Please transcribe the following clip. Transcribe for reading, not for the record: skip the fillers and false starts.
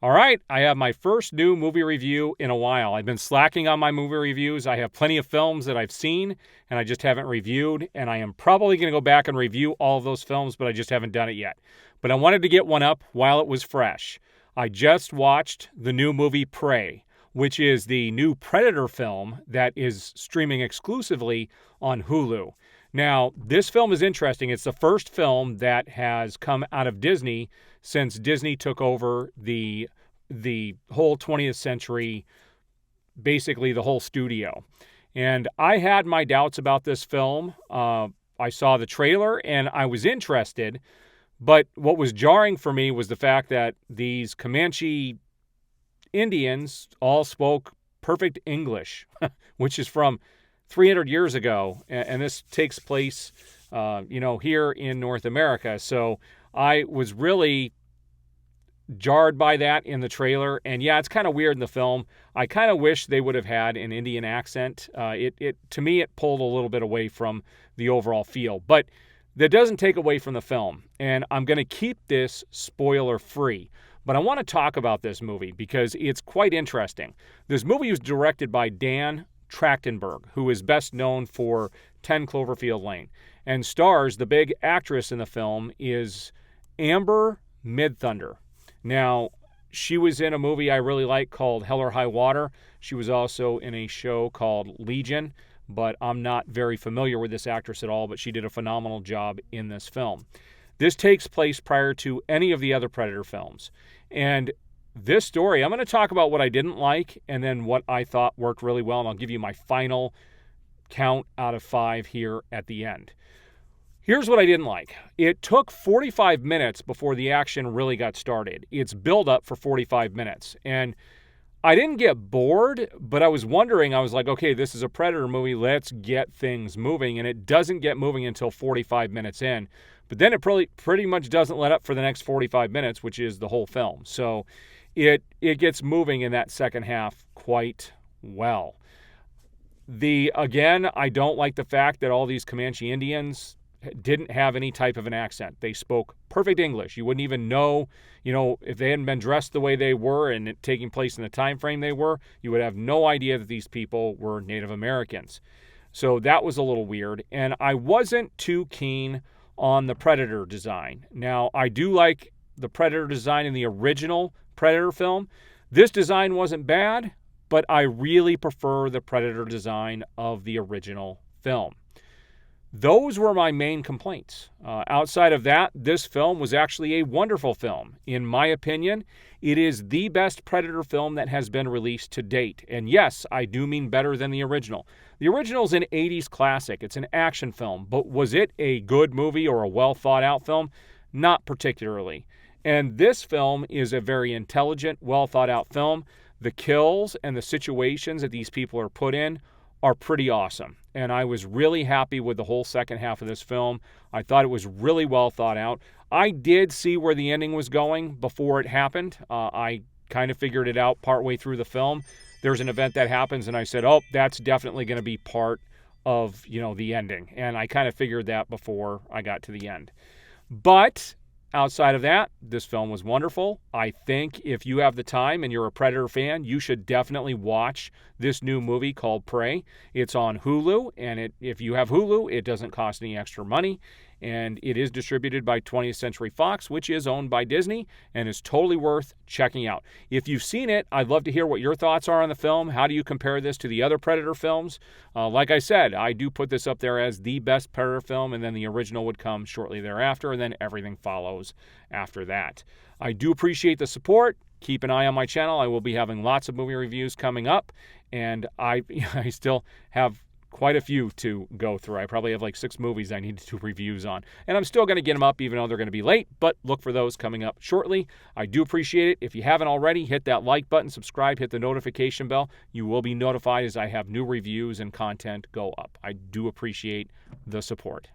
All right, I have my first new movie review in a while. I've been slacking on my movie reviews. I have plenty of films that I've seen and I just haven't reviewed, and I am probably going to go back and review all of those films, but I just haven't done it yet. But I wanted to get one up while it was fresh. I just watched the new movie Prey, which is the new Predator film that is streaming exclusively on Hulu. Now, this film is interesting. It's the first film that has come out of Disney since Disney took over the whole 20th century, basically the whole studio. And I had my doubts about this film. I saw the trailer and I was interested, but what was jarring for me was the fact that these Comanche Indians all spoke perfect English, which is from 300 years ago, and this takes place, here in North America. So I was really jarred by that in the trailer, and yeah, it's kind of weird in the film. I kind of wish they would have had an Indian accent. To me, it pulled a little bit away from the overall feel, but that doesn't take away from the film. And I'm going to keep this spoiler free. But I want to talk about this movie because it's quite interesting. This movie was directed by Dan Trachtenberg, who is best known for 10 Cloverfield Lane, and stars, the big actress in the film is Amber Midthunder. Now, she was in a movie I really like called Hell or High Water. She was also in a show called Legion, but I'm not very familiar with this actress at all, but she did a phenomenal job in this film. This takes place prior to any of the other Predator films. And this story, I'm going to talk about what I didn't like and then what I thought worked really well, and I'll give you my final count out of 5 here at the end. Here's what I didn't like. It took 45 minutes before the action really got started. It's build up for 45 minutes. And I didn't get bored, but I was wondering, I was like, okay, this is a Predator movie. Let's get things moving. And it doesn't get moving until 45 minutes in. But then it pretty much doesn't let up for the next 45 minutes, which is the whole film. So it gets moving in that second half quite well. Again, I don't like the fact that all these Comanche Indians didn't have any type of an accent. They spoke perfect English. You wouldn't even know, if they hadn't been dressed the way they were and it taking place in the time frame they were, you would have no idea that these people were Native Americans. So that was a little weird. And I wasn't too keen on the Predator design. Now, I do like the Predator design in the original Predator film. This design wasn't bad, but I really prefer the Predator design of the original film. Those were my main complaints. Outside of that, this film was actually a wonderful film. In my opinion, it is the best Predator film that has been released to date. And yes, I do mean better than the original. The original is an 80s classic. It's an action film. But was it a good movie or a well-thought-out film? Not particularly. And this film is a very intelligent, well-thought-out film. The kills and the situations that these people are put in are pretty awesome. And I was really happy with the whole second half of this film. I thought it was really well thought out. I did see where the ending was going before it happened. I kind of figured it out partway through the film. There's an event that happens and I said, oh, that's definitely going to be part of, the ending. And I kind of figured that before I got to the end. But outside of that, this film was wonderful. I think if you have the time and you're a Predator fan, you should definitely watch this new movie called Prey. It's on Hulu, and if you have Hulu, it doesn't cost any extra money. And it is distributed by 20th Century Fox, which is owned by Disney, and is totally worth checking out. If you've seen it, I'd love to hear what your thoughts are on the film. How do you compare this to the other Predator films? Like I said, I do put this up there as the best Predator film, and then the original would come shortly thereafter, and then everything follows after that. I do appreciate the support. Keep an eye on my channel. I will be having lots of movie reviews coming up, and I still have quite a few to go through. I probably have like 6 movies I need to do reviews on. And I'm still going to get them up even though they're going to be late, but look for those coming up shortly. I do appreciate it. If you haven't already, hit that like button, subscribe, hit the notification bell. You will be notified as I have new reviews and content go up. I do appreciate the support.